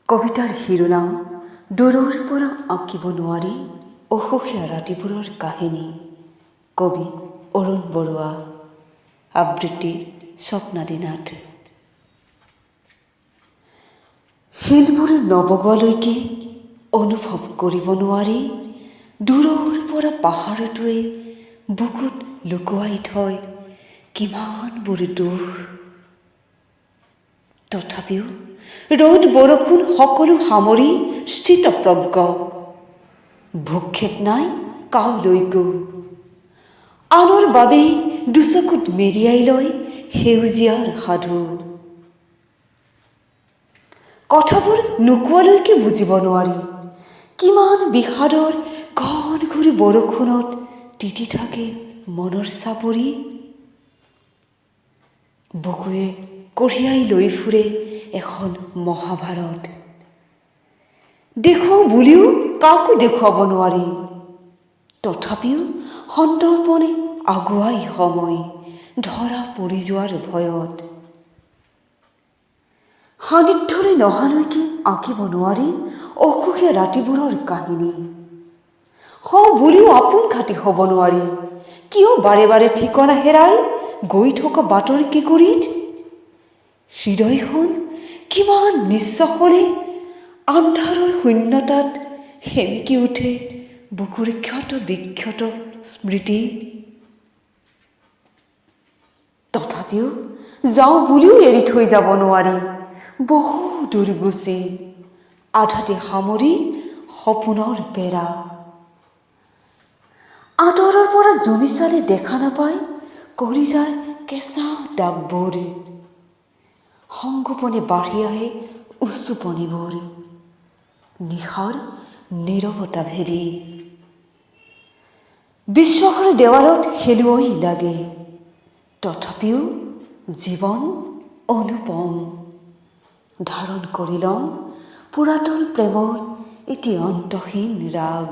কবিতাৰ শিৰোনাম দূৰৰ পৰা আঁকিব নোৱাৰি অসুখীয়া ৰাতিবোৰৰ কাহিনী। কবি অৰুণ বৰুৱা, আবৃত্তি স্বপ্নালী নাথ। শিলবোৰ নবগোৱালৈকে অনুভৱ কৰিব নোৱাৰি দূৰৰ পৰা পাহাৰটোৱে বুকুত লুকুৱাই থয় কিমানবোৰ দুখ। তথাপিও ৰ'দ বৰষুণ সকলো সামৰি স্থিতপ্ৰজ্ঞ, ভূক্ষেপ নাই কালৈকো। আনৰ বাবেই দুচকুত মেৰিয়াই লয় সেউজীয়াৰ সাধু। কথাবোৰ নোকোৱালৈকে বুজিব নোৱাৰি কিমান বিষাদৰ ঘন ঘূৰি বৰষুণত তিতি থাকে মনৰ চাপৰি। বুকুৱে কঢ়িয়াই লৈ ফুৰে এখন মহাভাৰত। দেখুৱাও বুলিও কাকো দেখুৱাব নোৱাৰি, তথাপিও সন্তৰ্পণে আগুৱাই সময় ধৰা পৰি যোৱাৰ ভয়ত। সান্নিধ্যৰে নহালৈকে আঁকিব নোৱাৰি অসুখীয়া ৰাতিবোৰৰ কাহিনী। হওঁ বুলিও আপোন ঘাটি হ'ব নোৱাৰি, কিয় বাৰে বাৰে ঠিকনা হেৰাই গৈ থকা বাটৰ কেঁকুৰিত। হৃদয়খন কিমান নিশ্চল হ'লে আন্ধাৰৰ শূন্যতাত সেমেকি উঠে বুকুৰ ক্ষত বিক্ষত স্মৃতি। তথাপিও যাওঁ বুলিও এৰি থৈ যাব নোৱাৰি বহু দূৰ গুচি, আধাতে সামৰি সপোনৰ বেৰা। আঁতৰৰ পৰা জুমি চালে দেখা নাপায় কলিজাৰ কেঁচা দাগবোৰ। সংগোপনে বাঢ়ি আহে উচুপনিবোৰ নিশাৰ নীৰৱতা ভেদি। বিশ্বাসৰ দেৱালত খেলুৱৈ লাগে, তথাপিও জীৱন অনুপম। ধাৰণ কৰি লওঁ পুৰাতন প্ৰেমৰ এটি অন্তহীন ৰাগ।